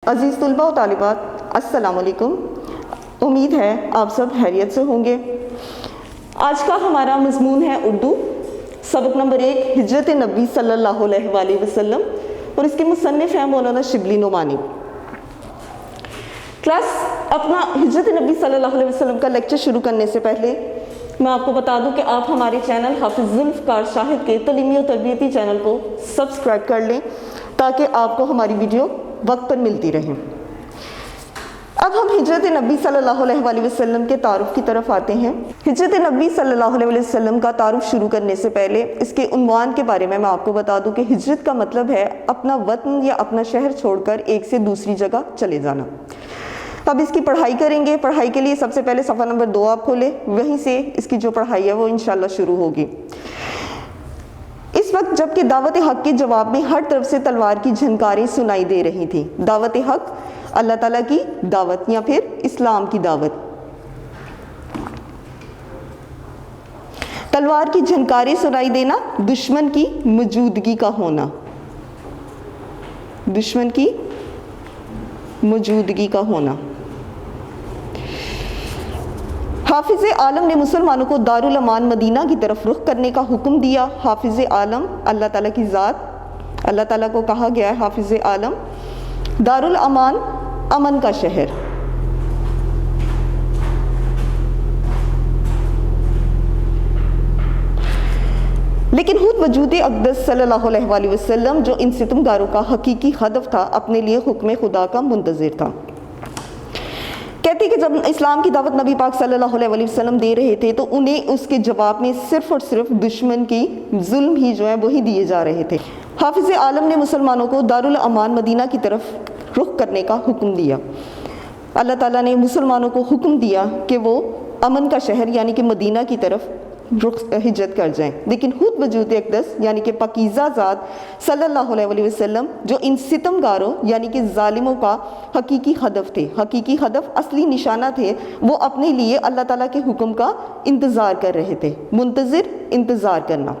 عزیز طلباء و طالبات، السلام علیکم۔ امید ہے آپ سب خیریت سے ہوں گے۔ آج کا ہمارا مضمون ہے اردو، سبق نمبر 1 ہجرت نبی صلی اللہ علیہ وآلہ وسلم، اور اس کے مصنف ہیں مولانا شبلی نعمانی۔ کلاس اپنا ہجرت نبی صلی اللہ علیہ وسلم کا لیکچر شروع کرنے سے پہلے میں آپ کو بتا دوں کہ آپ ہمارے چینل حافظ ذوالفقار شاہد کے تعلیمی و تربیتی چینل کو سبسکرائب کر لیں تاکہ آپ کو ہماری ویڈیو وقت پر ملتی رہیں۔ اب ہم ہجرت نبی صلی اللہ علیہ وآلہ وسلم کے تعارف کی طرف آتے ہیں۔ ہجرت نبی صلی اللہ علیہ وسلم کا تعارف شروع کرنے سے پہلے اس کے عنوان کے بارے میں آپ کو بتا دوں کہ ہجرت کا مطلب ہے اپنا وطن یا اپنا شہر چھوڑ کر ایک سے دوسری جگہ چلے جانا۔ اب اس کی پڑھائی کریں گے۔ پڑھائی کے لیے سب سے پہلے صفحہ نمبر 2 آپ کھولیں، وہیں سے اس کی جو پڑھائی ہے وہ انشاءاللہ شروع ہوگی۔ اس وقت جب کہ دعوت حق کے جواب میں ہر طرف سے تلوار کی جھنکاریں سنائی دے رہی تھیں۔ دعوت حق اللہ تعالیٰ کی دعوت یا پھر اسلام کی دعوت۔ تلوار کی جھنکاریں سنائی دینا، دشمن کی موجودگی کا ہونا، دشمن کی موجودگی کا ہونا۔ حافظ عالم نے مسلمانوں کو دارالامان مدینہ کی طرف رخ کرنے کا حکم دیا۔ حافظ عالم اللہ تعالیٰ کی ذات، اللہ تعالیٰ کو کہا گیا ہے حافظ عالم، دارالامان امن کا شہر۔ لیکن خود وجود اقدس صلی اللہ علیہ وآلہ وسلم جو ان ستمگاروں کا حقیقی ہدف تھا، اپنے لیے حکم خدا کا منتظر تھا۔ کہتے کہ جب اسلام کی دعوت نبی پاک صلی اللہ علیہ وآلہ وسلم دے رہے تھے تو انہیں اس کے جواب میں صرف اور صرف دشمن کی ظلم ہی جو ہے وہی دیے جا رہے تھے۔ حافظ عالم نے مسلمانوں کو دارالامان مدینہ کی طرف رخ کرنے کا حکم دیا۔ اللہ تعالیٰ نے مسلمانوں کو حکم دیا کہ وہ امن کا شہر یعنی کہ مدینہ کی طرف ہجرت کر جائیں، لیکن خود وجود اقدس یعنی کہ پاکیزہ ذات صلی اللہ علیہ وآلہ وسلم جو ان ستمگاروں یعنی کہ ظالموں کا حقیقی ہدف تھے، حقیقی ہدف، اصلی نشانہ تھے، وہ اپنے لیے اللہ تعالیٰ کے حکم کا انتظار کر رہے تھے۔ منتظر، انتظار کرنا۔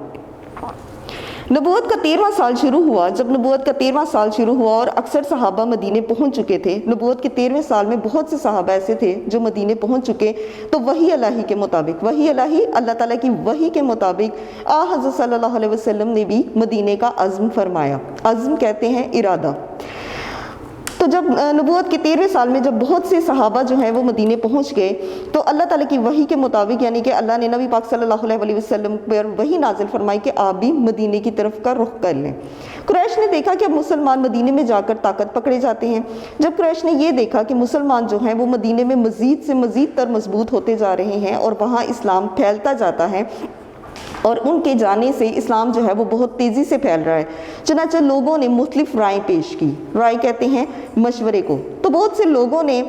نبوت کا 13واں سال شروع ہوا۔ جب نبوت کا 13واں سال شروع ہوا اور اکثر صحابہ مدینے پہنچ چکے تھے، نبوت کے 13ویں سال میں بہت سے صحابہ ایسے تھے جو مدینے پہنچ چکے، تو وحی الہی کے مطابق، وحی الہی اللہ تعالیٰ کی وحی کے مطابق حضرت صلی اللہ علیہ وسلم نے بھی مدینے کا عزم فرمایا۔ عزم کہتے ہیں ارادہ۔ تو جب نبوت کے 13ویں سال میں جب بہت سے صحابہ جو ہیں وہ مدینے پہنچ گئے تو اللہ تعالیٰ کی وحی کے مطابق یعنی کہ اللہ نے نبی پاک صلی اللہ علیہ وآلہ وسلم پر وحی نازل فرمائی کہ آپ بھی مدینے کی طرف کا رخ کر لیں۔ قریش نے دیکھا کہ اب مسلمان مدینے میں جا کر طاقت پکڑے جاتے ہیں۔ جب قریش نے یہ دیکھا کہ مسلمان جو ہیں وہ مدینے میں مزید سے مزید تر مضبوط ہوتے جا رہے ہیں اور وہاں اسلام پھیلتا جاتا ہے اور ان کے جانے سے اسلام جو ہے وہ بہت تیزی سے پھیل رہا ہے، چنانچہ لوگوں نے مختلف رائیں پیش کی۔ رائے کہتے ہیں مشورے کو۔ تو بہت سے لوگوں نے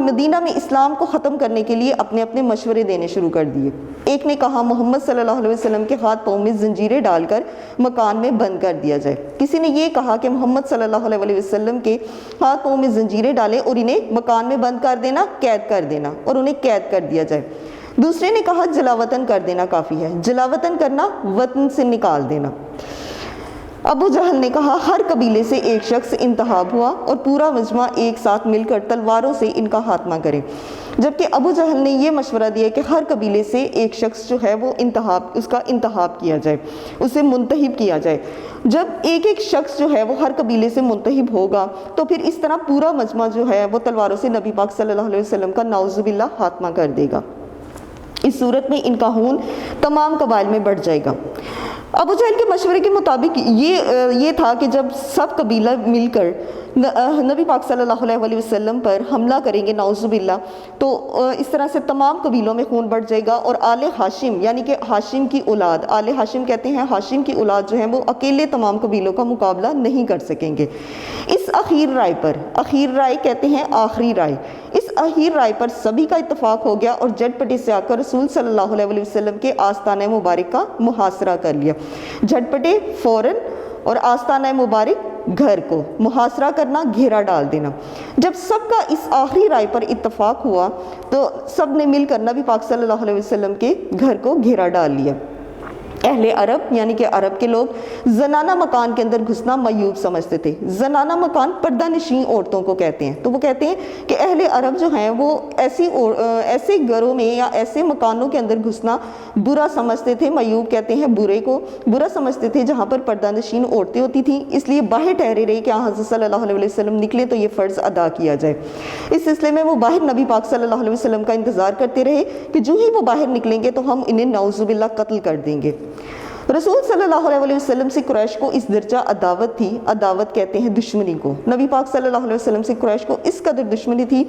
مدینہ میں اسلام کو ختم کرنے کے لیے اپنے اپنے مشورے دینے شروع کر دیے۔ ایک نے کہا محمد صلی اللہ علیہ وسلم کے ہاتھ پاؤں میں زنجیریں ڈال کر مکان میں بند کر دیا جائے۔ کسی نے یہ کہا کہ محمد صلی اللہ علیہ وسلم کے ہاتھ پاؤں میں زنجیریں ڈالیں اور انہیں مکان میں بند کر دینا، قید کر دینا، اور انہیں قید کر دیا جائے۔ دوسرے نے کہا جلا وطن کر دینا کافی ہے، جلا وطن کرنا، وطن سے نکال دینا۔ ابو جہل نے کہا ہر قبیلے سے ایک شخص انتخاب ہوا اور پورا مجمع ایک ساتھ مل کر تلواروں سے ان کا خاتمہ کرے۔ جبکہ ابو جہل نے یہ مشورہ دیا کہ ہر قبیلے سے ایک شخص جو ہے وہ اس کا انتخاب کیا جائے، اسے منتخب کیا جائے۔ جب ایک ایک شخص جو ہے وہ ہر قبیلے سے منتخب ہوگا تو پھر اس طرح پورا مجمع جو ہے وہ تلواروں سے نبی پاک صلی اللہ علیہ وسلم کا نعوذ باللہ خاتمہ کر دے گا۔ اس صورت میں ان کا خون تمام قبائل میں بڑھ جائے گا۔ ابو جہل کے مشورے کے مطابق یہ تھا کہ جب سب قبیلہ مل کر نبی پاک صلی اللہ علیہ وسلم پر حملہ کریں گے نعوذ باللہ، تو اس طرح سے تمام قبیلوں میں خون بڑھ جائے گا اور آل ہاشم یعنی کہ ہاشم کی اولاد، آل ہاشم کہتے ہیں ہاشم کی اولاد جو ہیں وہ اکیلے تمام قبیلوں کا مقابلہ نہیں کر سکیں گے۔ اس اخیر رائے پر، اخیر رائے کہتے ہیں آخری رائے، اس اخیر رائے پر سبھی کا اتفاق ہو گیا اور جھٹ پٹے سے آ کر رسول صلی اللہ علیہ وسلم کے آستانہ مبارک کا محاصرہ کر لیا۔ جھٹ پٹے فوراً اور آستانہ مبارک گھر کو محاصرہ کرنا، گھیرا ڈال دینا۔ جب سب کا اس آخری رائے پر اتفاق ہوا تو سب نے مل کر نبی پاک صلی اللہ علیہ وسلم کے گھر کو گھیرا ڈال لیا۔ اہل عرب یعنی کہ عرب کے لوگ زنانہ مکان کے اندر گھسنا معیوب سمجھتے تھے. زنانہ مکان پردہ نشین عورتوں کو کہتے ہیں. تو وہ کہتے ہیں کہ اہل عرب جو ہیں وہ ایسے گھروں میں یا ایسے مکانوں کے اندر گھسنا برا سمجھتے تھے. معیوب کہتے ہیں برے کو، برا سمجھتے تھے جہاں پر پردہ نشین عورتیں ہوتی تھیں. اس لیے باہر ٹھہرے رہے کہ حضرت صلی اللہ علیہ وسلم نکلے تو یہ فرض ادا کیا جائے. اس سلسلے میں وہ باہر نبی پاک صلی اللہ علیہ وسلم کا انتظار کرتے رہے کہ جو ہی وہ باہر نکلیں گے تو ہم انہیں نعوذ باللہ قتل کر دیں گے. رسول صلی اللہ علیہ وسلم سے قریش کو اس درجہ عداوت تھی. عداوت کہتے ہیں دشمنی کو. نبی پاک صلی اللہ علیہ وسلم سے قریش کو اس قدر دشمنی تھی،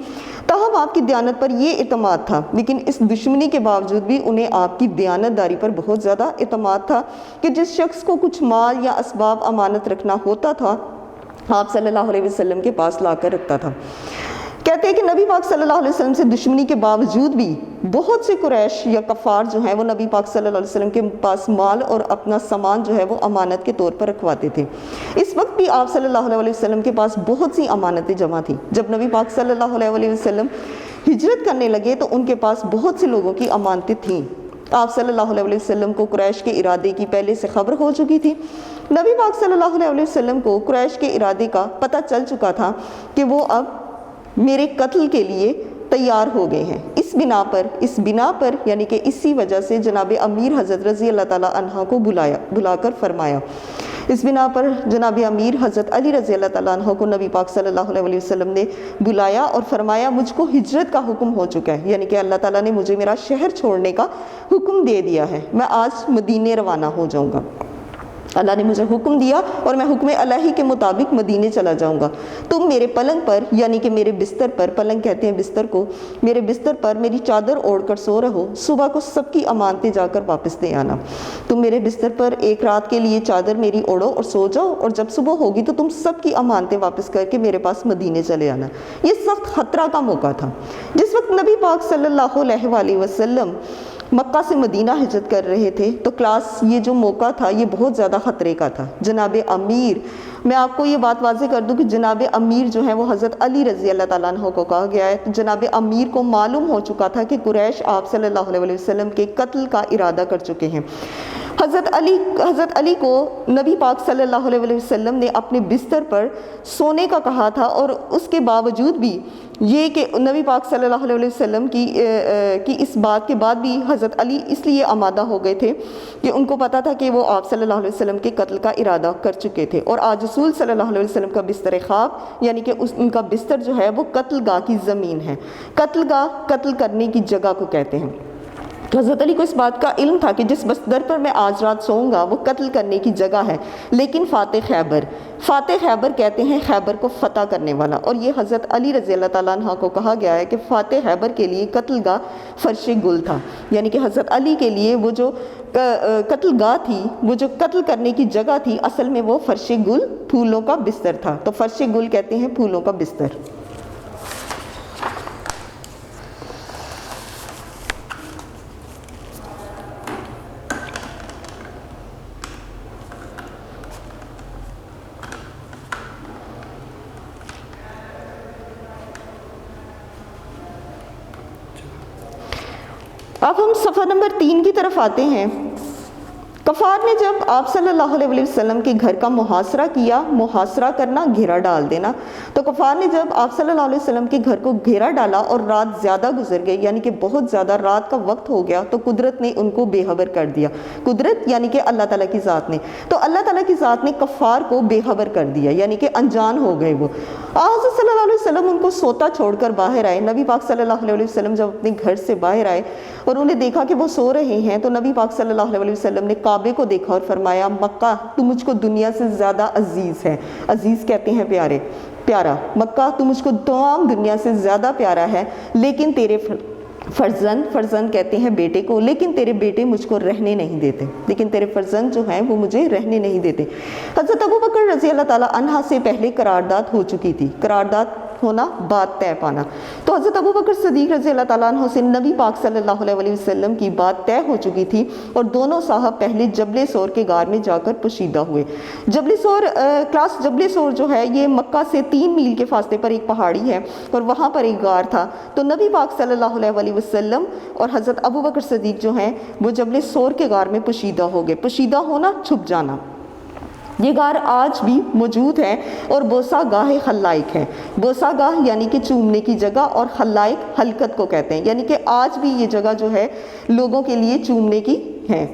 تاہم آپ کی دیانت پر یہ اعتماد تھا. لیکن اس دشمنی کے باوجود بھی انہیں آپ کی دیانت داری پر بہت زیادہ اعتماد تھا کہ جس شخص کو کچھ مال یا اسباب امانت رکھنا ہوتا تھا آپ صلی اللہ علیہ وسلم کے پاس لا کر رکھتا تھا. کہتے ہیں کہ نبی پاک صلی اللہ علیہ وسلم سے دشمنی کے باوجود بھی بہت سے قریش یا کفار جو ہیں وہ نبی پاک صلی اللہ علیہ وسلم کے پاس مال اور اپنا سامان جو ہے وہ امانت کے طور پر رکھواتے تھے. اس وقت بھی آپ صلی اللہ علیہ وسلم کے پاس بہت سی امانتیں جمع تھیں. جب نبی پاک صلی اللہ علیہ وسلم ہجرت کرنے لگے تو ان کے پاس بہت سے لوگوں کی امانتیں تھیں. آپ صلی اللہ علیہ وسلم کو قریش کے ارادے کی پہلے سے خبر ہو چکی تھی. نبی پاک صلی اللہ علیہ وسلم کو قریش کے ارادے کا پتہ چل چکا تھا کہ وہ اب میرے قتل کے لیے تیار ہو گئے ہیں. اس بنا پر یعنی کہ اسی وجہ سے جناب امیر حضرت رضی اللہ تعالیٰ عنہ کو بلا کر فرمایا. اس بنا پر جناب امیر حضرت علی رضی اللہ تعالیٰ عنہ کو نبی پاک صلی اللہ علیہ وسلم نے بلایا اور فرمایا مجھ کو ہجرت کا حکم ہو چکا ہے، یعنی کہ اللہ تعالیٰ نے مجھے میرا شہر چھوڑنے کا حکم دے دیا ہے. میں آج مدینے روانہ ہو جاؤں گا. اللہ نے مجھے حکم دیا اور میں حکم الہی کے مطابق مدینے چلا جاؤں گا. تم میرے پلنگ پر یعنی کہ میرے بستر پر، پلنگ کہتے ہیں بستر کو، میرے بستر پر میری چادر اوڑھ کر سو رہو. صبح کو سب کی امانتیں جا کر واپس دے آنا. تم میرے بستر پر ایک رات کے لیے چادر میری اوڑھو اور سو جاؤ، اور جب صبح ہوگی تو تم سب کی امانتیں واپس کر کے میرے پاس مدینے چلے آنا. یہ سخت خطرہ کا موقع تھا. جس وقت نبی پاک صلی اللہ علیہ وسلم مکہ سے مدینہ ہجرت کر رہے تھے تو یہ جو موقع تھا یہ بہت زیادہ خطرے کا تھا. جناب امیر، میں آپ کو یہ بات واضح کر دوں کہ جناب امیر جو ہے وہ حضرت علی رضی اللہ تعالیٰ عنہ کو کہا گیا ہے. جناب امیر کو معلوم ہو چکا تھا کہ قریش آپ صلی اللہ علیہ وسلم کے قتل کا ارادہ کر چکے ہیں. حضرت علی کو نبی پاک صلی اللہ علیہ وسلم نے اپنے بستر پر سونے کا کہا تھا، اور اس کے باوجود بھی یہ کہ نبی پاک صلی اللہ علیہ وسلم کی اس بات کے بعد بھی حضرت علی اس لیے آمادہ ہو گئے تھے کہ ان کو پتا تھا کہ وہ آپ صلی اللہ علیہ وسلم کے قتل کا ارادہ کر چکے تھے. اور آج رسول صلی اللہ علیہ وسلم کا بستر خواب یعنی کہ ان کا بستر جو ہے وہ قتل گاہ کی زمین ہے. قتل گاہ قتل کرنے کی جگہ کو کہتے ہیں. تو حضرت علی کو اس بات کا علم تھا کہ جس بستر پر میں آج رات سوؤں گا وہ قتل کرنے کی جگہ ہے. لیکن فاتح خیبر کہتے ہیں خیبر کو فتح کرنے والا، اور یہ حضرت علی رضی اللہ تعالیٰ عنہ کو کہا گیا ہے کہ فاتح خیبر کے لیے قتل گاہ فرش گل تھا. یعنی کہ حضرت علی کے لیے وہ جو قتل گاہ تھی، وہ جو قتل کرنے کی جگہ تھی، اصل میں وہ فرش گل پھولوں کا بستر تھا. تو فرش گل کہتے ہیں پھولوں کا بستر. اب ہم صفحہ نمبر 3 کی طرف آتے ہیں. کفار نے جب آپ صلی اللہ علیہ وسلم کے گھر کا محاصرہ کیا، محاصرہ کرنا گھیرا ڈال دینا، تو کفار نے جب آپ صلی اللہ علیہ وسلم کے گھر کو گھیرا ڈالا اور رات زیادہ گزر گئی، یعنی کہ بہت زیادہ رات کا وقت ہو گیا، تو قدرت نے ان کو بے خبر کر دیا. قدرت یعنی کہ اللہ تعالیٰ کی ذات نے، تو اللہ تعالیٰ کی ذات نے کفار کو بے خبر کر دیا، یعنی کہ انجان ہو گئے. وہ حضرت صلی اللہ علیہ وسلم ان کو سوتا چھوڑ کر باہر آئے. نبی پاک صلی اللہ علیہ وسلم جب اپنے گھر سے باہر آئے اور انہیں دیکھا کہ وہ سو رہے ہیں، تو نبی پاک صلی اللہ علیہ وسلم نے کعبے کو دیکھا اور فرمایا مکہ تو مجھ کو دنیا سے زیادہ عزیز ہے. عزیز کہتے ہیں پیارا. مکہ تو مجھ کو تمام دنیا سے زیادہ پیارا ہے، لیکن تیرے فرزند کہتے ہیں بیٹے کو، لیکن تیرے بیٹے مجھ کو رہنے نہیں دیتے، لیکن تیرے فرزند جو ہیں وہ مجھے رہنے نہیں دیتے. حضرت ابو بکر رضی اللہ تعالیٰ عنہ سے پہلے قرارداد ہو چکی تھی. قرارداد ہونا، بات طے پانا۔ تو حضرت ابوبکر صدیق رضی اللہ تعالیٰ عنہ سے نبی پاک صلی اللہ علیہ وسلم کی بات طے ہو چکی تھی، اور دونوں صاحب پہلے جبل سور کے غار میں جا کر پوشیدہ ہوئے۔ جبل سور جو ہے یہ مکہ سے 3 میل کے فاصلے پر ایک پہاڑی ہے، اور وہاں پر ایک غار تھا۔ تو نبی پاک صلی اللہ علیہ وسلم اور حضرت ابوبکر صدیق جو ہیں وہ جبل سور کے غار میں پوشیدہ ہو گئے۔ پوشیدہ ہونا، چھپ جانا۔ یہ غار آج بھی موجود ہے اور بوسا گاہ خلائق ہے۔ بوسا گاہ یعنی کہ چومنے کی جگہ، اور خلائق حلقت کو کہتے ہیں، یعنی کہ آج بھی یہ جگہ جو ہے لوگوں کے لیے چومنے کی ہے۔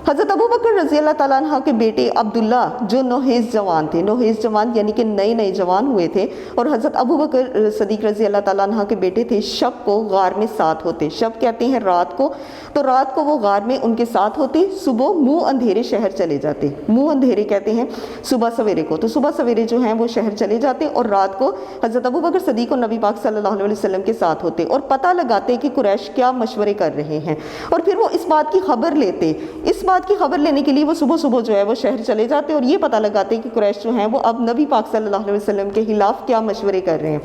حضرت ابوبکر رضی اللہ تعالیٰ عنہ کے بیٹے عبداللہ جو نوحیز جوان تھے، نوحیز جوان یعنی کہ نئے جوان ہوئے تھے، اور حضرت ابوبکر صدیق رضی اللہ تعالیٰ عنہ کے بیٹے تھے، شب کو غار میں ساتھ ہوتے۔ شب کہتے ہیں رات کو، تو رات کو وہ غار میں ان کے ساتھ ہوتے، صبح منہ اندھیرے شہر چلے جاتے۔ منہ اندھیرے کہتے ہیں صبح سویرے کو، تو صبح سویرے جو ہیں وہ شہر چلے جاتے، اور رات کو حضرت ابوبکر صدیق اور نبی پاک صلی اللہ علیہ وسلم کے ساتھ ہوتے، اور پتہ لگاتے کہ قریش کیا مشورے کر رہے ہیں، اور پھر وہ اس بات کی خبر لیتے۔ اس بات کی خبر لینے کے لیے وہ صبح جو ہے وہ شہر چلے جاتے، اور یہ پتہ لگاتے کہ قریش جو ہیں وہ اب نبی پاک صلی اللہ علیہ وسلم کے خلاف کیا مشورے کر رہے ہیں۔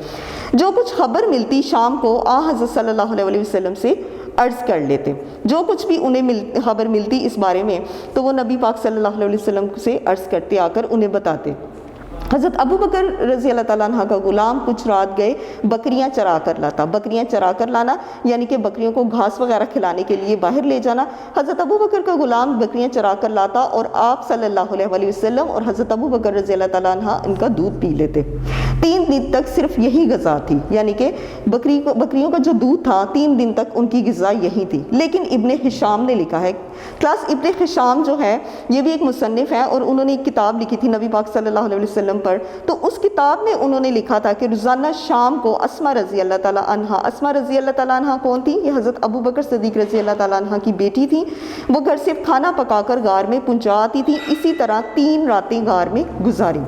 جو کچھ خبر ملتی شام کو حضرت صلی اللہ علیہ وسلم سے عرض کر لیتے، جو کچھ بھی انہیں خبر ملتی اس بارے میں تو وہ نبی پاک صلی اللہ علیہ وسلم سے عرض کرتے، آ کر انہیں بتاتے۔ حضرت ابوبکر رضی اللہ تعالیٰ عنہ کا غلام کچھ رات گئے بکریاں چرا کر لاتا۔ بکریاں چرا کر لانا یعنی کہ بکریوں کو گھاس وغیرہ کھلانے کے لیے باہر لے جانا۔ حضرت ابوبکر کا غلام بکریاں چرا کر لاتا، اور آپ صلی اللہ علیہ وسلم اور حضرت ابوبکر رضی اللہ تعالیٰ عنہ ان کا دودھ پی لیتے۔ 3 دن تک صرف یہی غذا تھی، یعنی کہ بکریوں کا جو دودھ تھا 3 دن تک ان کی غذا یہی تھی۔ لیکن ابن ہشام نے لکھا ہے، ابن ہشام جو ہے یہ بھی ایک مصنف ہے، اور انہوں نے ایک کتاب لکھی تھی نبی پاک صلی اللہ علیہ وسلم پر۔ تو اس کتاب میں انہوں نے لکھا تھا کہ روزانہ شام کو اسما رضی اللہ تعالیٰ عنہ کون تھی؟ یہ حضرت ابوبکر صدیق رضی اللہ تعالیٰ عنہ کی بیٹی تھی۔ وہ گھر سے کھانا پکا کر غار میں پہنچا آتی تھی۔ اسی طرح 3 راتیں غار میں گزاری۔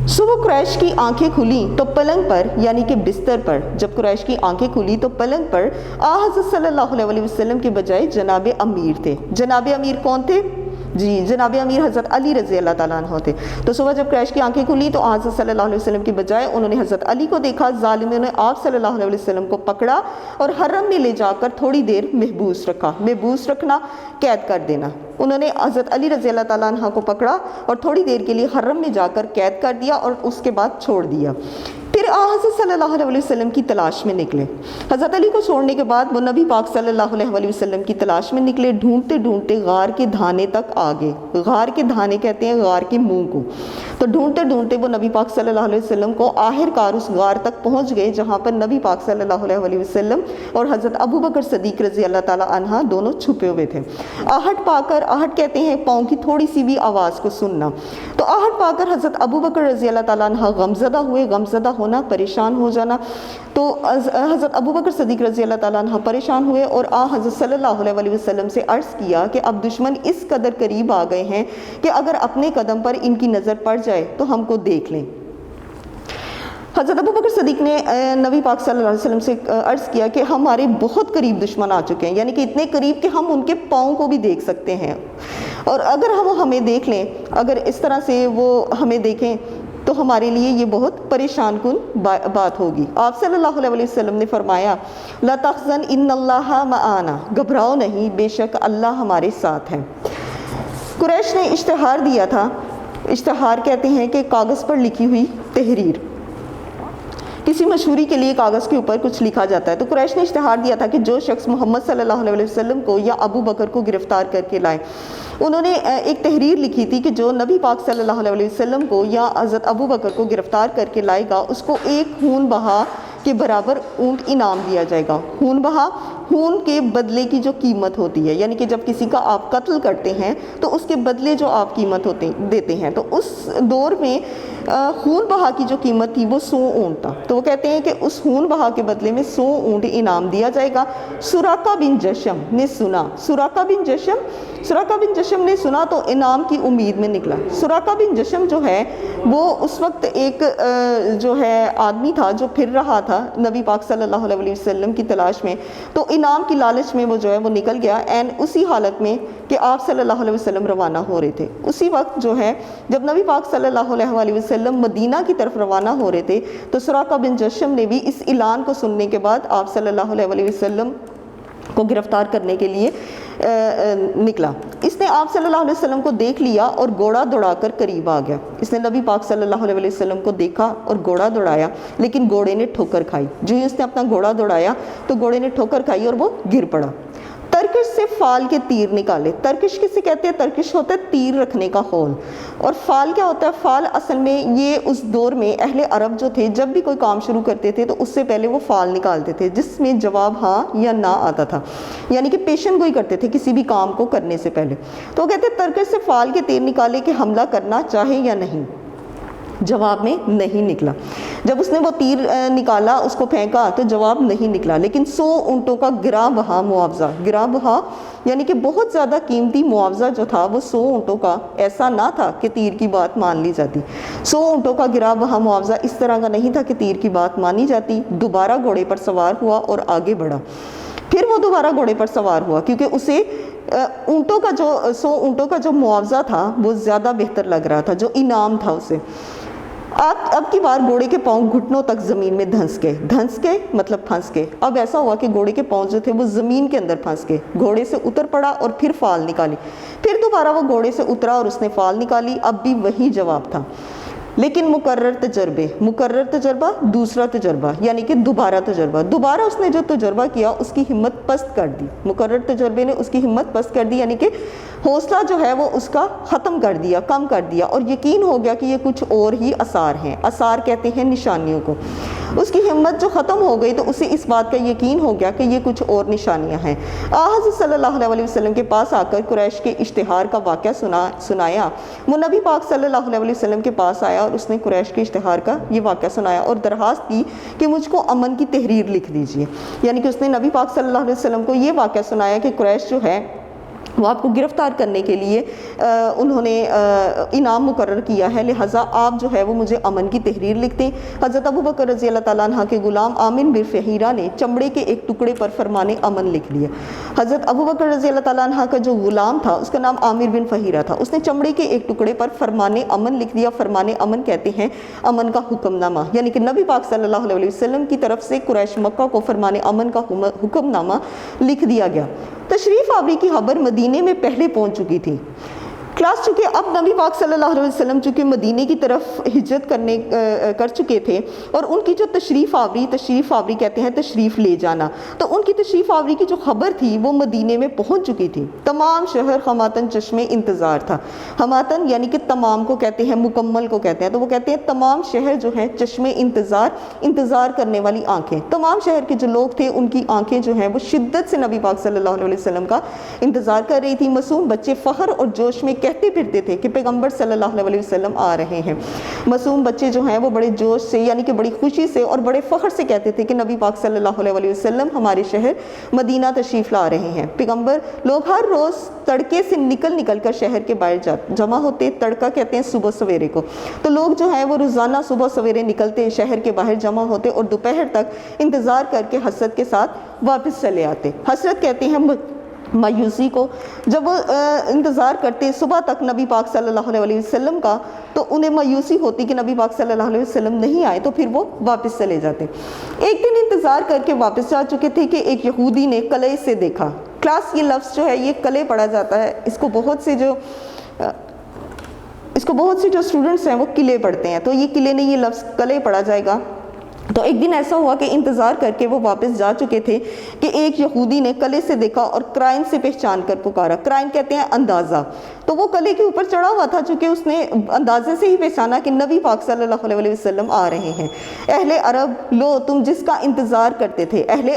صبح قریش کی آنکھیں کھلیں تو پلنگ پر یعنی کہ بستر پر، جب قریش کی آنکھیں کھلی تو پلنگ پر حضرت صلی اللہ علیہ وسلم کے بجائے جناب امیر تھے۔ جناب امیر کون تھے؟ جناب امیر حضرت علی رضی اللہ تعالیٰ عنہ تھے۔ تو صبح جب قریش کی آنکھیں کھلی تو حضرت صلی اللہ علیہ وسلم کے بجائے انہوں نے حضرت علی کو دیکھا۔ ظالموں نے آپ صلی اللہ علیہ وسلم کو پکڑا اور حرم میں لے جا کر تھوڑی دیر محبوس رکھا۔ محبوس رکھنا، قید کر دینا۔ انہوں نے حضرت علی رضی اللہ تعالیٰ عنہ کو پکڑا اور تھوڑی دیر کے لیے حرم میں جا کر قید کر دیا، اور اس کے بعد چھوڑ دیا۔ پھر حضرت صلی اللہ علیہ وسلم کی تلاش میں نکلے۔ حضرت علی کو چھوڑنے کے بعد وہ نبی پاک صلی اللہ علیہ وسلم کی تلاش میں نکلے۔ ڈھونڈتے ڈھونڈتے غار کے دھانے تک آ گئے۔ غار کے دھانے کہتے ہیں غار کے منہ کو۔ تو ڈھونڈتے ڈھونڈتے وہ نبی پاک صلی اللہ علیہ وسلم کو آخر کار اس غار تک پہنچ گئے جہاں پر نبی پاک صلی اللہ علیہ وسلم اور حضرت ابوبکر صدیق رضی اللہ تعالیٰ عنہ دونوں چھپے ہوئے تھے۔ آہٹ پا کر، آہٹ کہتے ہیں پاؤں کی تھوڑی سی بھی آواز کو سننا، تو آہٹ پا کر حضرت ابوبکر رضی اللہ تعالیٰ عنہ غمزدہ ہوئے۔ غمزدہ ہونا، پریشان ہو جانا۔ تو حضرت ابوبکر صدیق رضی اللہ تعالیٰ عنہ پریشان ہوئے اور حضرت صلی اللہ علیہ وسلم سے عرض کیا کہ اب دشمن اس قدر قریب آ گئے ہیں کہ اگر اپنے قدم پر ان کی نظر پڑ جائے تو ہم کو دیکھ لیں۔ حضرت ابوبکر صدیق نے نبی پاک صلی اللہ علیہ وسلم سے عرض کیا کہ ہمارے بہت قریب دشمن آ چکے ہیں، یعنی کہ اتنے قریب کہ ہم ان کے پاؤں کو بھی دیکھ سکتے ہیں، اور اگر وہ ہمیں دیکھ لیں، اگر اس طرح سے وہ ہمیں دیکھیں تو ہمارے لیے یہ بہت پریشان کن بات ہوگی۔ آپ صلی اللہ علیہ وسلم نے فرمایا لا تحزن ان اللہ معنا، گھبراؤ نہیں، بے شک اللہ ہمارے ساتھ ہے۔ قریش نے اشتہار دیا تھا۔ اشتہار کہتے ہیں کہ کاغذ پر لکھی ہوئی تحریر، کسی مشہوری کے لیے کاغذ کے اوپر کچھ لکھا جاتا ہے۔ تو قریش نے اشتہار دیا تھا کہ جو شخص محمد صلی اللہ علیہ وسلم کو یا ابو بکر کو گرفتار کر کے لائے، انہوں نے ایک تحریر لکھی تھی کہ جو نبی پاک صلی اللہ علیہ وسلم کو یا حضرت ابو بکر کو گرفتار کر کے لائے گا اس کو 1 خون بہا کے برابر اونٹ انعام دیا جائے گا۔ خون بہا، خون کے بدلے کی جو قیمت ہوتی ہے، یعنی کہ جب کسی کا آپ قتل کرتے ہیں تو اس کے بدلے جو آپ قیمت دیتے ہیں، تو اس دور میں خون بہا کی جو قیمت تھی وہ 100 اونٹ تھا۔ تو وہ کہتے ہیں کہ اس خون بہا کے بدلے میں 100 اونٹ انعام دیا جائے گا۔ سراقہ بن جشم نے سنا، سراقہ بن جشم نے سنا تو انعام کی امید میں نکلا۔ سراقہ بن جشم جو ہے وہ اس وقت ایک جو ہے آدمی تھا جو پھر رہا تھا نبی پاک صلی اللہ علیہ وسلم کی تلاش میں، تو انعام کی لالچ میں وہ جو ہے وہ نکل گیا، این اسی حالت میں کہ آپ صلی اللہ علیہ وسلم روانہ ہو رہے تھے۔ اسی وقت جو ہے جب نبی پاک صلی اللہ علیہ وسلم مدینہ کی طرف روانہ ہو رہے تھے تو سراقہ بن جشم نے بھی اس اعلان کو سننے کے بعد آپ صلی اللہ علیہ وسلم کو گرفتار کرنے کے لیے نکلا۔ اس نے آپ صلی اللہ علیہ وسلم کو دیکھ لیا اور گھوڑا دوڑا کر قریب آ گیا۔ اس نے نبی پاک صلی اللہ علیہ وسلم کو دیکھا اور گھوڑا دوڑایا، لیکن گھوڑے نے ٹھوکر کھائی۔ جو ہی اس نے اپنا گھوڑا دوڑایا تو گھوڑے نے ٹھوکر کھائی اور وہ گر پڑا۔ ترکش سے فال کے تیر نکالے۔ ترکش کسے کہتے ہیں؟ ترکش ہوتا ہے تیر رکھنے کا ہول، اور فال کیا ہوتا ہے؟ فال اصل میں یہ اس دور میں اہل عرب جو تھے جب بھی کوئی کام شروع کرتے تھے تو اس سے پہلے وہ فال نکالتے تھے جس میں جواب ہاں یا نہ آتا تھا، یعنی کہ پیشن گوئی کرتے تھے کسی بھی کام کو کرنے سے پہلے۔ تو وہ کہتے ہیں ترکش سے فال کے تیر نکالے کہ حملہ کرنا چاہے یا نہیں۔ جواب میں نہیں نکلا۔ جب اس نے وہ تیر نکالا، اس کو پھینکا تو جواب نہیں نکلا، لیکن 100 اونٹوں کا گراں بہا معاوضہ، گراں بہا یعنی کہ بہت زیادہ قیمتی معاوضہ جو تھا وہ 100 اونٹوں کا، ایسا نہ تھا کہ تیر کی بات مان لی جاتی۔ 100 اونٹوں کا گراں بہا معاوضہ اس طرح کا نہیں تھا کہ تیر کی بات مانی جاتی۔ دوبارہ گھوڑے پر سوار ہوا اور آگے بڑھا۔ پھر وہ دوبارہ گھوڑے پر سوار ہوا کیونکہ اسے اونٹوں کا جو 100 اونٹوں کا جو معاوضہ تھا وہ زیادہ بہتر لگ رہا تھا، جو انعام تھا اسے۔ اب کی بار گھوڑے کے پاؤں گھٹنوں تک زمین میں دھنس گئے۔ دھنس گئے مطلب پھنس گئے۔ اب ایسا ہوا کہ گھوڑے کے پاؤں جو تھے وہ زمین کے اندر پھنس گئے۔ گھوڑے سے اتر پڑا اور پھر فال نکالی۔ پھر دوبارہ وہ گھوڑے سے اترا اور اس نے فال نکالی۔ اب بھی وہی جواب تھا، لیکن مکرر تجربہ دوسرا تجربہ، یعنی کہ دوبارہ تجربہ۔ دوبارہ اس نے جو تجربہ کیا اس کی ہمت پست کر دی۔ مکرر تجربے نے اس کی ہمت پست کر دی، یعنی کہ حوصلہ جو ہے وہ اس کا ختم کر دیا، کم کر دیا، اور یقین ہو گیا کہ یہ کچھ اور ہی آثار ہیں۔ آثار کہتے ہیں نشانیوں کو۔ اس کی ہمت جو ختم ہو گئی تو اسے اس بات کا یقین ہو گیا کہ یہ کچھ اور نشانیاں ہیں۔ حضرت صلی اللہ علیہ وسلم کے پاس آ کر قریش کے اشتہار کا واقعہ سنایا۔ وہ نبی پاک صلی اللہ علیہ وسلم کے پاس آیا اور اس نے قریش کے اشتہار کا یہ واقعہ سنایا اور درخواست کی کہ مجھ کو امن کی تحریر لکھ دیجیے، یعنی کہ اس نے نبی پاک صلی اللہ علیہ وسلم کو یہ واقعہ سنایا کہ قریش جو ہے وہ آپ کو گرفتار کرنے کے لیے انہوں نے انعام مقرر کیا ہے، لہٰذا آپ جو ہے وہ مجھے امن کی تحریر لکھ دیں۔ حضرت ابو بکر رضی اللہ تعالیٰ عنہ کے غلام عامر بن فہیرہ نے چمڑے کے ایک ٹکڑے پر فرمان امن لکھ دیا۔ حضرت ابو بکر رضی اللہ تعالیٰ عنہ کا جو غلام تھا اس کا نام عامر بن فہیرہ تھا، اس نے چمڑے کے ایک ٹکڑے پر فرمان امن لکھ دیا۔ فرمان امن کہتے ہیں امن کا حکم نامہ، یعنی کہ نبی پاک صلی اللہ علیہ وسلم کی طرف سے قریش مکہ کو فرمان امن کا حکم نامہ لکھ دیا گیا۔ تشریف آوری کی خبر مدینے میں پہلے پہنچ چکی تھی۔ کلاس چونکہ اب نبی پاک صلی اللہ علیہ وسلم چونکہ مدینے کی طرف ہجرت کر چکے تھے، اور ان کی جو تشریف آوری کہتے ہیں تشریف لے جانا، تو ان کی تشریف آوری کی جو خبر تھی وہ مدینے میں پہنچ چکی تھی۔ تمام شہر خماتن چشمے انتظار تھا۔ خماتن یعنی کہ تمام کو کہتے ہیں، مکمل کو کہتے ہیں، تو وہ کہتے ہیں تمام شہر جو ہیں چشمے انتظار کرنے والی آنکھیں، تمام شہر کے جو لوگ تھے ان کی آنکھیں جو ہیں وہ شدت سے نبی پاک صلی اللہ علیہ وسلم کا انتظار کر رہی تھی۔ معصوم بچے فخر اور جوش میں کہتے پھرتے تھے کہ پیغمبر صلی اللہ علیہ وسلم آ رہے ہیں۔ معصوم بچے جو ہیں وہ بڑے جوش سے یعنی کہ بڑی خوشی سے اور بڑے فخر سے کہتے تھے کہ نبی پاک صلی اللہ علیہ وسلم ہمارے شہر مدینہ تشریف لا رہے ہیں۔ پیغمبر لوگ ہر روز تڑکے سے نکل کر شہر کے باہر جمع ہوتے۔ تڑکا کہتے ہیں صبح سویرے کو، تو لوگ جو ہیں وہ روزانہ صبح سویرے نکلتے، شہر کے باہر جمع ہوتے اور دوپہر تک انتظار کر کے حسرت کے ساتھ واپس چلے آتے۔ حسرت کہتے ہیں مایوسی کو۔ جب وہ انتظار کرتے صبح تک نبی پاک صلی اللہ علیہ وسلم کا، تو انہیں مایوسی ہوتی کہ نبی پاک صلی اللہ علیہ وسلم نہیں آئے، تو پھر وہ واپس چلے جاتے۔ ایک دن انتظار کر کے واپس جا چکے تھے کہ ایک یہودی نے قلعے سے دیکھا۔ کلاس یہ لفظ جو ہے یہ قلعے پڑھا جاتا ہے، اس کو بہت سے جو اسٹوڈنٹس ہیں وہ قلعے پڑھتے ہیں، تو یہ قلعے نہیں، یہ لفظ قلعے پڑھا جائے گا۔ تو ایک دن ایسا ہوا کہ انتظار کر کے وہ واپس جا چکے تھے کہ ایک یہودی نے قلعے سے دیکھا اور کرائن سے پہچان کر پکارا۔ کرائن کہتے ہیں اندازہ، تو وہ قلعے کے اوپر چڑھا ہوا تھا چونکہ اس نے اندازے سے ہی پہچانا کہ نبی پاک صلی اللہ علیہ وسلم آ رہے ہیں۔ اہل عرب لو تم جس کا انتظار کرتے تھے، اہل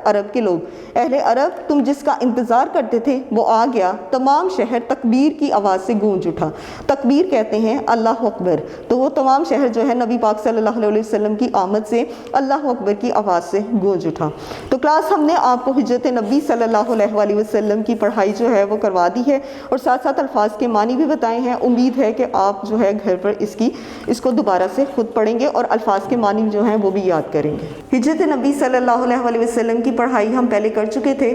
عرب کے لوگ، اہل عرب تم جس کا انتظار کرتے تھے وہ آ گیا۔ تمام شہر تکبیر کی آواز سے گونج اٹھا۔ تکبیر کہتے ہیں اللہ اکبر، تو وہ تمام شہر جو ہے نبی پاک صلی اللہ علیہ وسلم کی آمد سے اللہ اکبر کی آواز سے گونج اٹھا۔ تو کلاس ہم نے آپ کو ہجرت نبی صلی اللہ علیہ وسلم کی پڑھائی جو ہے وہ کروا دی ہے، اور ساتھ ساتھ الفاظ کے معنی بھی بتائے ہیں. امید ہے کہ آپ جو ہے گھر پر اس کو دوبارہ سے خود پڑھیں گے اور الفاظ کے معنی جو ہیں وہ بھی یاد کریں گے. ہجرت نبی صلی اللہ علیہ وسلم کی پڑھائی ہم پہلے کر چکے تھے.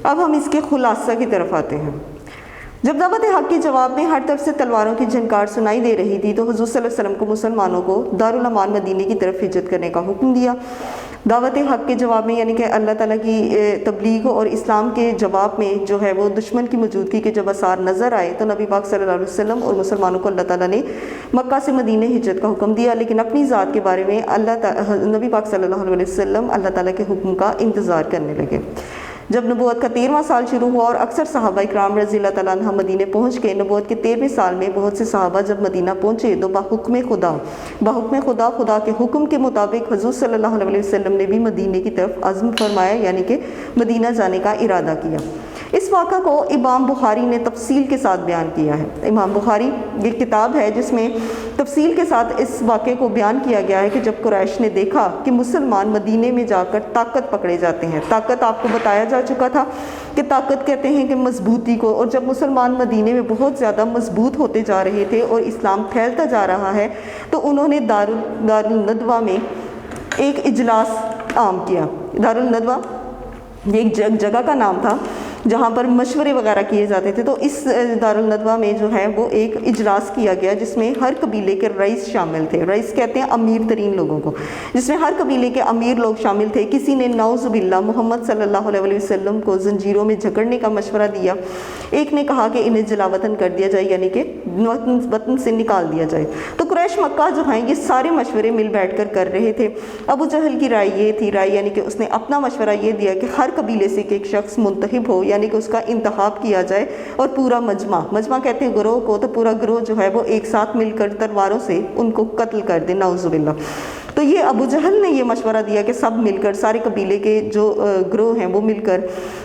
اب ہم اس کے خلاصہ کی طرف آتے ہیں. جب دعوت حق کے جواب میں ہر طرف سے تلواروں کی جھنکار سنائی دے رہی تھی تو حضور صلی اللہ علیہ وسلم کو مسلمانوں کو دارالامان مدینے کی طرف ہجرت کرنے کا حکم دیا. دعوت حق کے جواب میں یعنی کہ اللہ تعالیٰ کی تبلیغ اور اسلام کے جواب میں جو ہے وہ دشمن کی موجودگی کے جب آثار نظر آئے تو نبی پاک صلی اللہ علیہ وسلم اور مسلمانوں کو اللہ تعالیٰ نے مکہ سے مدینے ہجرت کا حکم دیا. لیکن اپنی ذات کے بارے میں نبی پاک صلی اللہ علیہ وسلم اللہ تعالیٰ کے حکم کا انتظار کرنے لگے. جب نبوت کا 13واں سال شروع ہوا اور اکثر صحابہ اکرام رضی اللہ تعالیٰ عنہ مدینے پہنچ گئے، نبوت کے 13ویں سال میں بہت سے صحابہ جب مدینہ پہنچے تو بحکم خدا کے حکم کے مطابق حضور صلی اللہ علیہ وسلم نے بھی مدینے کی طرف عزم فرمایا، یعنی کہ مدینہ جانے کا ارادہ کیا. اس واقعہ کو امام بخاری نے تفصیل کے ساتھ بیان کیا ہے. امام بخاری یہ کتاب ہے جس میں تفصیل کے ساتھ اس واقعے کو بیان کیا گیا ہے کہ جب قریش نے دیکھا کہ مسلمان مدینے میں جا کر طاقت پکڑے جاتے ہیں. طاقت آپ کو بتایا جا چکا تھا کہ طاقت کہتے ہیں کہ مضبوطی کو، اور جب مسلمان مدینے میں بہت زیادہ مضبوط ہوتے جا رہے تھے اور اسلام پھیلتا جا رہا ہے تو انہوں نے دارالندوہ میں ایک اجلاس عام کیا. دارالندوہ یہ ایک جگہ کا نام تھا جہاں پر مشورے وغیرہ کیے جاتے تھے. تو اس دارالندوہ میں جو ہے وہ ایک اجلاس کیا گیا جس میں ہر قبیلے کے رئیس شامل تھے. رئیس کہتے ہیں امیر ترین لوگوں کو، جس میں ہر قبیلے کے امیر لوگ شامل تھے. کسی نے نعوذ باللہ محمد صلی اللہ علیہ وسلم کو زنجیروں میں جکڑنے کا مشورہ دیا. ایک نے کہا کہ انہیں جلا وطن کر دیا جائے، یعنی کہ وطن سے نکال دیا جائے. تو قریش مکہ جو ہیں یہ سارے مشورے مل بیٹھ کر رہے تھے. ابو جہل کی رائے یہ تھی، یعنی کہ اس نے اپنا مشورہ یہ دیا کہ ہر قبیلے سے ایک شخص منتخب ہو، یعنی کہ اس کا انتخاب کیا جائے اور پورا مجمع کہتے ہیں گروہ کو، تو پورا گروہ جو ہے وہ ایک ساتھ مل کر تلواروں سے ان کو قتل کر دے، نعوذ باللہ. تو یہ ابو جہل نے یہ مشورہ دیا کہ سب مل کر، سارے قبیلے کے جو گروہ ہیں وہ مل کر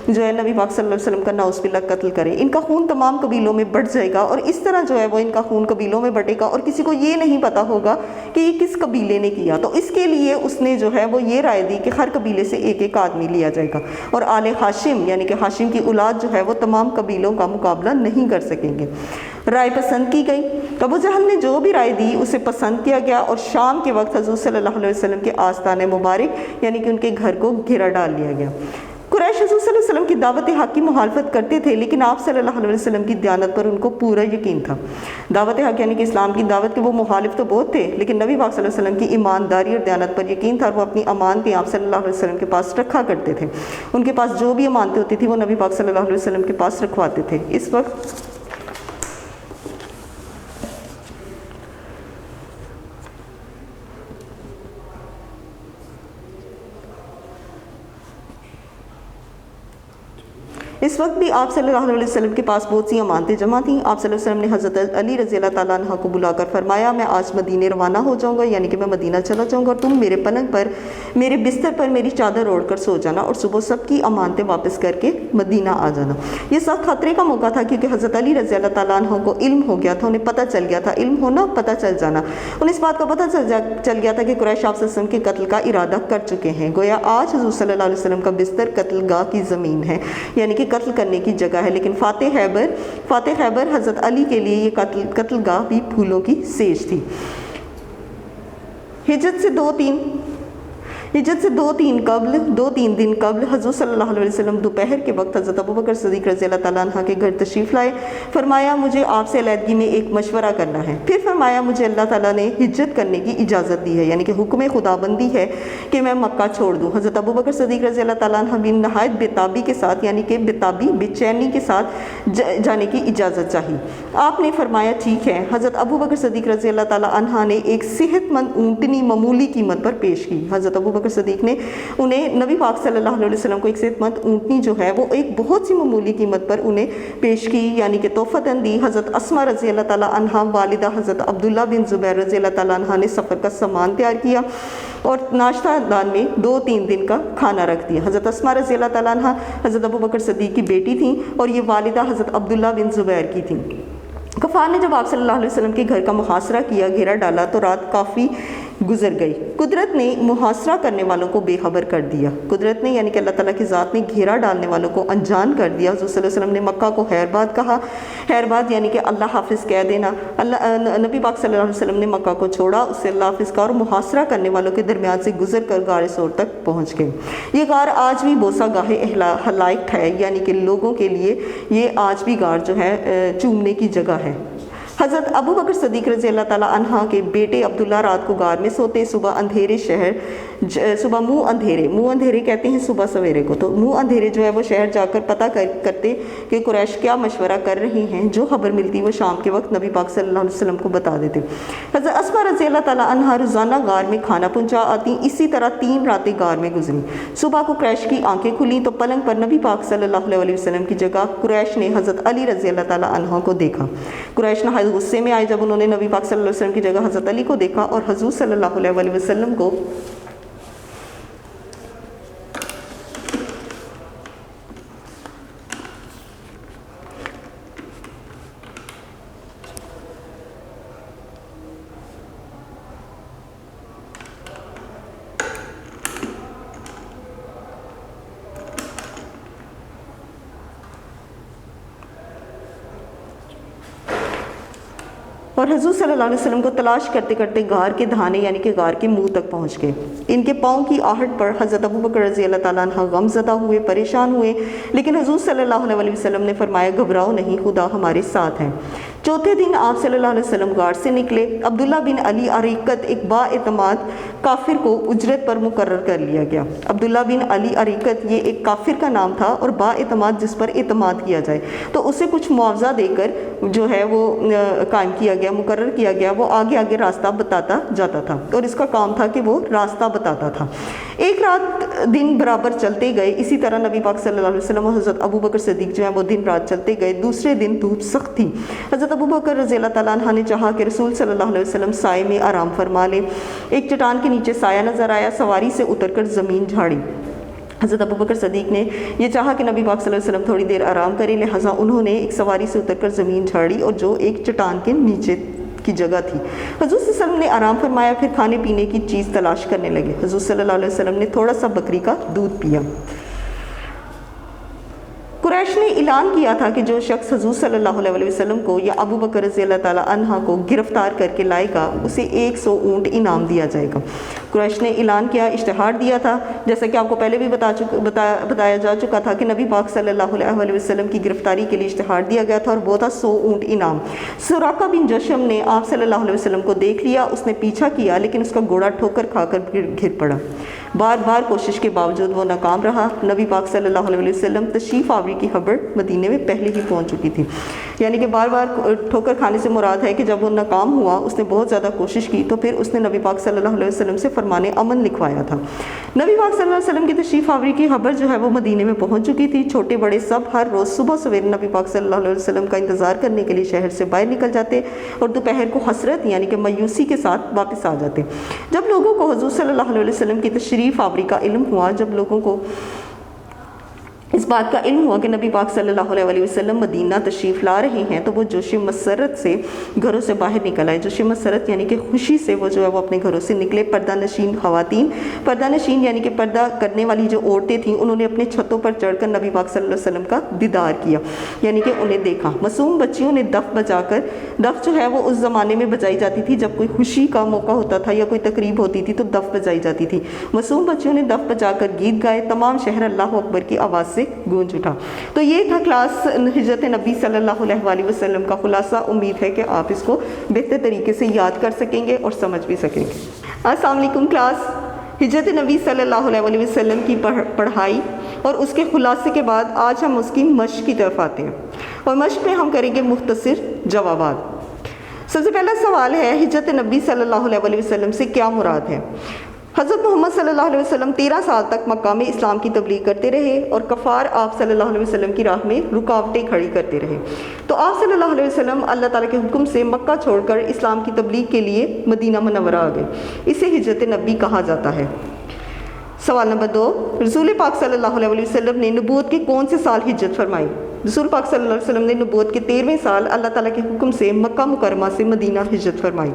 جو ہے نبی پاک صلی اللہ علیہ وسلم کا نعوذ باللہ قتل کریں. ان کا خون تمام قبیلوں میں بٹ جائے گا، اور اس طرح جو ہے وہ ان کا خون قبیلوں میں بٹے گا اور کسی کو یہ نہیں پتا ہوگا کہ یہ کس قبیلے نے کیا. تو اس کے لیے اس نے جو ہے وہ یہ رائے دی کہ ہر قبیلے سے ایک ایک آدمی لیا جائے گا، اور آل ہاشم یعنی کہ ہاشم کی اولاد جو ہے وہ تمام قبیلوں کا مقابلہ نہیں کر سکیں گے. رائے پسند کی گئی. ابو جہل نے جو بھی رائے دی اسے پسند کیا گیا، اور شام کے وقت حضور صلی اللہ علیہ وسلم کے آستان مبارک یعنی کہ ان کے گھر کو گھیرا ڈال لیا گیا. قریش حضور صلی اللہ علیہ وسلم کی دعوت حق کی مخالفت کرتے تھے، لیکن آپ صلی اللہ علیہ وسلم کی دیانت پر ان کو پورا یقین تھا. دعوت حق یعنی کہ اسلام کی دعوت کے وہ مخالف تو بہت تھے، لیکن نبی پاک صلی اللہ علیہ وسلم کی ایمانداری اور دیانت پر یقین تھا، اور وہ اپنی امانتیں آپ صلی اللہ علیہ وسلم کے پاس رکھا کرتے تھے. ان کے پاس جو بھی امانتیں ہوتی تھیں وہ نبی پاک صلی اللہ علیہ وسلم کے پاس رکھواتے تھے. اس وقت بھی آپ صلی اللہ علیہ وسلم کے پاس بہت سی امانتیں جمع تھیں. آپ صلی اللہ علیہ وسلم نے حضرت علی رضی اللہ تعالیٰ عنہ کو بلا کر فرمایا، میں آج مدینے روانہ ہو جاؤں گا، یعنی کہ میں مدینہ چلا جاؤں گا، اور تم میرے پلنگ پر، میرے بستر پر میری چادر اوڑھ کر سو جانا، اور صبح سب کی امانتیں واپس کر کے مدینہ آ جانا. یہ سخت خطرے کا موقع تھا کیونکہ حضرت علی رضی اللہ تعالیٰ عنہ کو علم ہو گیا تھا، انہیں پتہ چل گیا تھا، علم ہونا پتہ چل جانا. انہیں اس بات کا پتہ چل گیا تھا کہ قریش آپ صلی اللہ علیہ وسلم کے قتل کا ارادہ کر چکے ہیں. گویا آج حضور صلی اللہ علیہ وسلم کا بستر قتل گاہ کی زمین ہے، یعنی کہ قتل کرنے کی جگہ ہے. لیکن فاتح خیبر حضرت علی کے لیے یہ قتل گاہ بھی پھولوں کی سیج تھی. ہجرت سے دو تین دن قبل حضور صلی اللہ علیہ وسلم دوپہر کے وقت حضرت ابوبکر صدیق رضی اللہ تعالیٰ عنہ کے گھر تشریف لائے. فرمایا مجھے آپ سے علیحدگی میں ایک مشورہ کرنا ہے. پھر فرمایا مجھے اللہ تعالیٰ نے ہجرت کرنے کی اجازت دی ہے، یعنی کہ حکم خدا بندی ہے کہ میں مکہ چھوڑ دوں. حضرت ابوبکر صدیق رضی اللہ تعالیٰ عنہ بھی نہایت بےتابی کے ساتھ، یعنی کہ بے چینی کے ساتھ جانے کی اجازت چاہی. آپ نے فرمایا ٹھیک ہے. حضرت ابوبکر صدیق رضی اللہ تعالیٰ عنہ نے ایک صحت مند اونٹنی معمولی قیمت پر پیش کی. حضرت ابوبکر صدیق نے انہیں نبی پاک صلی اللہ علیہ وسلم کو ایک صحت مند اونٹنی جو ہے وہ ایک بہت سی معمولی قیمت پر انہیں پیش کی، یعنی کہ تحفتاً دی. حضرت اسماء رضی اللہ تعالیٰ عنہ والدہ حضرت عبداللہ بن زبیر رضی اللہ تعالیٰ عنہ نے سفر کا سامان تیار کیا اور ناشتہ دان میں 2-3 دن کا کھانا رکھ دیا. حضرت اسماء رضی اللہ تعالیٰ عنہ حضرت ابوبکر صدیق کی بیٹی تھیں اور یہ والدہ حضرت عبداللہ بن زبیر کی تھیں. کفار نے جب آپ صلی اللہ علیہ وسلم کے گھر کا محاصرہ کیا، گھیرا ڈالا، تو رات کافی گزر گئی۔ قدرت نے محاصرہ کرنے والوں کو بے خبر کر دیا، قدرت نے یعنی کہ اللہ تعالیٰ کی ذات نے گھیرا ڈالنے والوں کو انجان کر دیا۔ حضور صلی اللہ علیہ وسلم نے مکہ کو خیرباد کہا، خیرباد یعنی کہ اللہ حافظ کہہ دینا۔ نبی پاک صلی اللہ علیہ وسلم نے مکہ کو چھوڑا، اس سے اللہ حافظ کہا اور محاصرہ کرنے والوں کے درمیان سے گزر کر غار ثور تک پہنچ گئے۔ یہ غار آج بھی بوسہ گاہ حلائق ہے، یعنی کہ لوگوں کے لیے یہ آج بھی غار جو ہے چومنے کی جگہ ہے۔ حضرت ابو بکر صدیق رضی اللہ تعالیٰ عنہ کے بیٹے عبداللہ رات کو غار میں سوتے، صبح اندھیرے صبح منہ اندھیرے کہتے ہیں صبح سویرے کو، تو منہ اندھیرے جو ہے وہ شہر جا کر پتہ کرتے کہ قریش کیا مشورہ کر رہی ہیں، جو خبر ملتی وہ شام کے وقت نبی پاک صلی اللہ علیہ وسلم کو بتا دیتے۔ حضرت اسماء رضی اللہ تعالیٰ عنہ روزانہ غار میں کھانا پہنچا آتی، اسی طرح 3 راتیں غار میں گزری۔ صبح کو قریش کی آنکھیں کھلیں تو پلنگ پر نبی پاک صلی اللہ علیہ وسلم کی جگہ قریش نے حضرت علی رضی اللہ تعالیٰ عنہ کو دیکھا۔ قریش نہایت غصے میں آئے جب انہوں نے نبی پاک صلی اللہ علیہ وسلم کی جگہ حضرت علی کو دیکھا اور حضور صلی اللہ علیہ وسلم کو اور حضور صلی اللہ علیہ وسلم کو تلاش کرتے کرتے غار کے دھانے یعنی کہ غار کے منہ تک پہنچ گئے۔ ان کے پاؤں کی آہٹ پر حضرت ابو بکر رضی اللہ تعالیٰ عنہ غم زدہ ہوئے، پریشان ہوئے، لیکن حضور صلی اللہ علیہ وسلم نے فرمایا گھبراؤ نہیں، خدا ہمارے ساتھ ہیں۔ چوتھے دن آپ صلی اللہ علیہ وسلم غار سے نکلے۔ عبداللہ بن علی عریقت ایک با اعتماد کافر کو اجرت پر مقرر کر لیا گیا۔ عبداللہ بن علی عریقت یہ ایک کافر کا نام تھا اور با اعتماد جس پر اعتماد کیا جائے، تو اسے کچھ معاوضہ دے کر جو ہے وہ قائم کیا گیا، مقرر کیا گیا۔ وہ آگے آگے راستہ بتاتا جاتا تھا اور اس کا کام تھا کہ وہ راستہ بتاتا تھا۔ ایک رات دن برابر چلتے گئے، اسی طرح نبی پاک صلی اللہ علیہ وسلم اور حضرت ابو بکر صدیق جو ہیں وہ دن رات چلتے گئے۔ دوسرے دن دھوپ سخت تھی۔ حضرت ابو بکر رضی اللہ تعالیٰ عنہ نے چاہا کہ رسول صلی اللہ علیہ وسلم سائے میں آرام فرما لیں۔ ایک چٹان کے نیچے سایہ نظر آیا، سواری سے اتر کر زمین جھاڑی۔ حضرت ابو بکر صدیق نے یہ چاہا کہ نبی پاک صلی اللہ علیہ وسلم تھوڑی دیر آرام کریں، لہٰذا انہوں نے ایک سواری سے اتر کر زمین جھاڑی اور جو ایک چٹان کے نیچے کی جگہ تھی۔ حضور صلی اللہ علیہ وسلم نے آرام فرمایا، پھر کھانے پینے کی چیز تلاش کرنے لگے۔ حضور صلی اللہ علیہ وسلم نے تھوڑا سا بکری کا دودھ پیا۔ قریش نے اعلان کیا تھا کہ جو شخص حضور صلی اللہ علیہ وسلم کو یا ابو بکر رضی اللہ تعالیٰ عنہ کو گرفتار کر کے لائے گا اسے 100 اونٹ انعام دیا جائے گا۔ قریش نے اعلان کیا، اشتہار دیا تھا، جیسا کہ آپ کو پہلے بھی بتایا جا چکا تھا کہ نبی پاک صلی اللہ علیہ وسلم کی گرفتاری کے لیے اشتہار دیا گیا تھا اور وہ تھا 100 اونٹ انعام۔ سراقہ بن جشم نے آپ صلی اللہ علیہ وسلم کو دیکھ لیا، اس نے پیچھا کیا لیکن اس کا گھوڑا ٹھوکر کھا کر گر پڑا۔ بار بار کوشش کے باوجود وہ ناکام رہا۔ نبی پاک صلی اللہ علیہ وسلم تشریف آوری کی خبر مدینے میں پہلے ہی پہنچ چکی تھی، یعنی کہ بار بار ٹھوکر کھانے سے مراد ہے کہ جب وہ ناکام ہوا، اس نے بہت زیادہ کوشش کی تو پھر اس نے نبی پاک صلی اللہ علیہ وسلم سے فرمان امن لکھوایا تھا۔ نبی پاک صلی اللہ علیہ وسلم کی تشریف آوری کی خبر جو ہے وہ مدینے میں پہنچ چکی تھی۔ چھوٹے بڑے سب ہر روز صبح سویرے نبی پاک صلی اللہ علیہ وسلم کا انتظار کرنے کے لیے شہر سے باہر نکل جاتے اور دوپہر کو حسرت یعنی کہ مایوسی کے ساتھ واپس آ جاتے۔ جب لوگوں کو حضور صلی اللہ علیہ وسلم کی تشریف آوری کا علم ہوا، جب لوگوں کو اس بات کا علم ہوا کہ نبی پاک صلی اللہ علیہ وسلم مدینہ تشریف لا رہے ہیں، تو وہ جوش مسرت سے گھروں سے باہر نکل آئے۔ جوش مسرت یعنی کہ خوشی سے وہ جو ہے وہ اپنے گھروں سے نکلے۔ پردہ نشین خواتین، پردہ نشین یعنی کہ پردہ کرنے والی جو عورتیں تھیں، انہوں نے اپنے چھتوں پر چڑھ کر نبی پاک صلی اللہ علیہ وسلم کا دیدار کیا، یعنی کہ انہیں دیکھا۔ معصوم بچیوں نے دف بجا کر، دف جو ہے وہ اس زمانے میں بجائی جاتی تھی جب کوئی خوشی کا موقع ہوتا تھا یا کوئی تقریب ہوتی تھی تو دف بجائی جاتی تھی۔ معصوم بچیوں نے دف بجا کر گیت گائے، تمام شہر اللہ اکبر کی آواز سے گونج اٹھا۔ تو یہ تھا کلاس ہجرت نبی صلی اللہ علیہ وسلم کا خلاصہ۔ امید ہے کہ آپ اس کو بہتر طریقے سے یاد کر سکیں گے اور سمجھ بھی سکیں گے۔ السلام علیکم کلاس۔ ہجرت نبی صلی اللہ علیہ وسلم کی پڑھائی اور اس کے خلاصے کے بعد آج ہم اس کی مشق کی طرف آتے ہیں، اور مشق میں ہم کریں گے مختصر جوابات۔ سب سے پہلا سوال ہے، ہجرت نبی صلی اللہ علیہ وسلم سے کیا مراد ہے؟ حضرت محمد صلی اللہ علیہ وسلم 13 سال تک مکہ میں اسلام کی تبلیغ کرتے رہے اور کفار آپ صلی اللہ علیہ وسلم کی راہ میں رکاوٹیں کھڑی کرتے رہے، تو آپ صلی اللہ علیہ وسلم اللہ تعالیٰ کے حکم سے مکہ چھوڑ کر اسلام کی تبلیغ کے لیے مدینہ منورہ آ گئے۔ اسے ہجرت نبی کہا جاتا ہے۔ سوال نمبر 2، رسول پاک صلی اللہ علیہ وسلم نے نبوت کے کون سے سال ہجرت فرمائی؟ رسول پاک صلی اللہ علیہ وسلم نے نبوت کے 13ویں سال اللہ تعالیٰ کے حکم سے مکہ مکرمہ سے مدینہ ہجرت فرمائی۔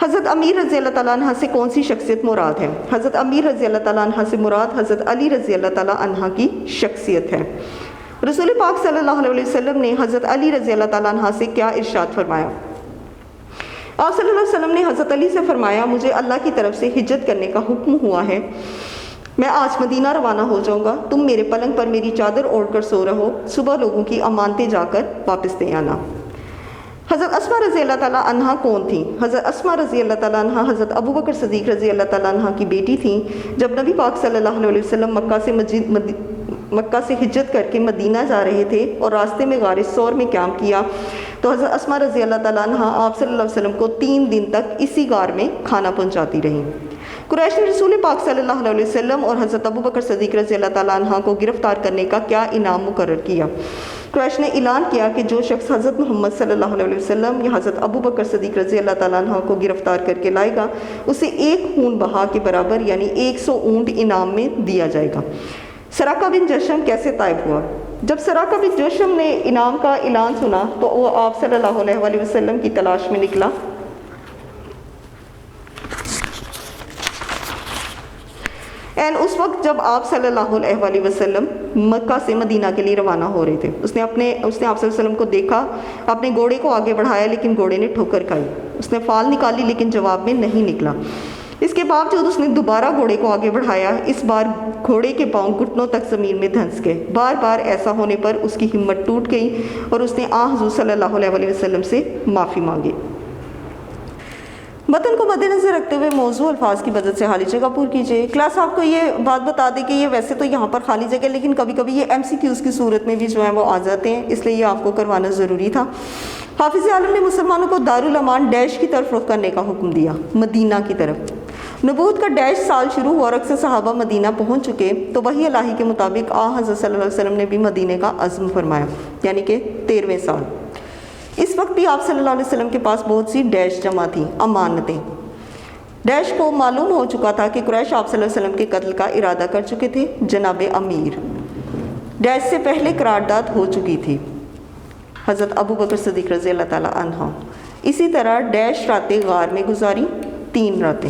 حضرت امیر رضی اللہ تعالیٰ عنہ سے کون سی شخصیت مراد ہے؟ حضرت امیر رضی اللہ تعالیٰ عنہ سے مراد حضرت علی رضی اللہ تعالیٰ عنہ کی شخصیت ہے۔ رسول پاک صلی اللہ علیہ وسلم نے حضرت علی رضی اللہ تعالیٰ عنہ سے کیا ارشاد فرمایا؟ آپ صلی اللہ علیہ وسلم نے حضرت علی سے فرمایا، مجھے اللہ کی طرف سے ہجرت کرنے کا حکم ہوا ہے، میں آج مدینہ روانہ ہو جاؤں گا، تم میرے پلنگ پر میری چادر اوڑھ کر سو رہو، صبح لوگوں کی امانتیں جا کر واپس دے آنا۔ حضرت اسماء رضی اللہ تعالیٰ عنہ کون تھیں؟ حضرت اسماء رضی اللہ تعالیٰ عنہ حضرت ابوبکر صدیق رضی اللہ تعالیٰ عنہ کی بیٹی تھیں۔ جب نبی پاک صلی اللہ علیہ وسلم مکہ سے ہجرت کر کے مدینہ جا رہے تھے اور راستے میں غار ثور میں قیام کیا تو حضرت اسماء رضی اللہ تعالیٰ عنہ آپ صلی اللہ علیہ وسلم کو 3 دن تک اسی غار میں کھانا پہنچاتی رہیں۔ قریش نے رسول پاک صلی اللہ علیہ وسلم اور حضرت ابوبکر صدیق رضی اللہ تعالیٰ عنہ کو گرفتار کرنے کا کیا انعام مقرر کیا؟ قریش نے اعلان کیا کہ جو شخص حضرت محمد صلی اللہ علیہ وسلم یا حضرت ابوبکر صدیق رضی اللہ تعالیٰ عنہ کو گرفتار کر کے لائے گا اسے 1 خون بہا کے برابر یعنی 100 اونٹ انعام میں دیا جائے گا۔ سراقہ بن جشم کیسے طائب ہوا؟ جب سراقہ بن جشم نے انعام کا اعلان سنا تو وہ آپ صلی اللہ علیہ وسلم کی تلاش میں نکلا۔ اس وقت جب آپ صلی اللہ علیہ وسلم مکہ سے مدینہ کے لیے روانہ ہو رہے تھے، اس نے آپ صلی اللہ علیہ وسلم کو دیکھا، اپنے گھوڑے کو آگے بڑھایا لیکن گھوڑے نے ٹھوکر کھائی، اس نے فال نکالی لیکن جواب میں نہیں نکلا۔ اس کے باوجود اس نے دوبارہ گھوڑے کو آگے بڑھایا، اس بار گھوڑے کے پاؤں گھٹنوں تک زمین میں دھنس گئے۔ بار بار ایسا ہونے پر اس کی ہمت ٹوٹ گئی اور اس نے حضور صلی اللہ علیہ وسلم سے معافی مانگی۔ متن کو مد نظر رکھتے ہوئے موضوع الفاظ کی مدد سے خالی جگہ پور کیجیے۔ کلاس آپ کو یہ بات بتا دے کہ یہ ویسے تو یہاں پر خالی جگہ لیکن کبھی کبھی یہ MCQs کی صورت میں بھی جو ہے وہ آ جاتے ہیں، اس لیے یہ آپ کو کروانا ضروری تھا۔ حافظ عالم نے مسلمانوں کو دارالامان ڈیش کی طرف رخ کرنے کا حکم دیا، مدینہ کی طرف۔ نبوت کا ڈیش سال شروع ہوا اور اکثر صحابہ مدینہ پہنچ چکے تو وحی الہی کے مطابق حضرت صلی اللہ علیہ وسلم نے بھی مدینہ کا عزم فرمایا، یعنی کہ 13ویں سال۔ اس وقت بھی آپ صلی اللہ علیہ وسلم کے پاس بہت سی ڈیش جمع تھیں، امانتیں۔ ڈیش کو معلوم ہو چکا تھا کہ قریش آپ صلی اللہ علیہ وسلم کے قتل کا ارادہ کر چکے تھے، جناب امیر۔ ڈیش سے پہلے قرارداد ہو چکی تھی، حضرت ابوبکر صدیق رضی اللہ تعالیٰ عنہ۔ اسی طرح ڈیش راتیں غار میں گزاری، 3 راتیں۔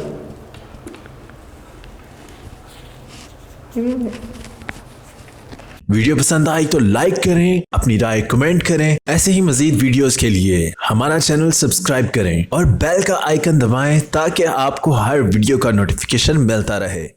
ویڈیو پسند آئی تو لائک کریں، اپنی رائے کمنٹ کریں۔ ایسے ہی مزید ویڈیوز کے لیے ہمارا چینل سبسکرائب کریں اور بیل کا آئیکن دبائیں تاکہ آپ کو ہر ویڈیو کا نوٹیفیکیشن ملتا رہے۔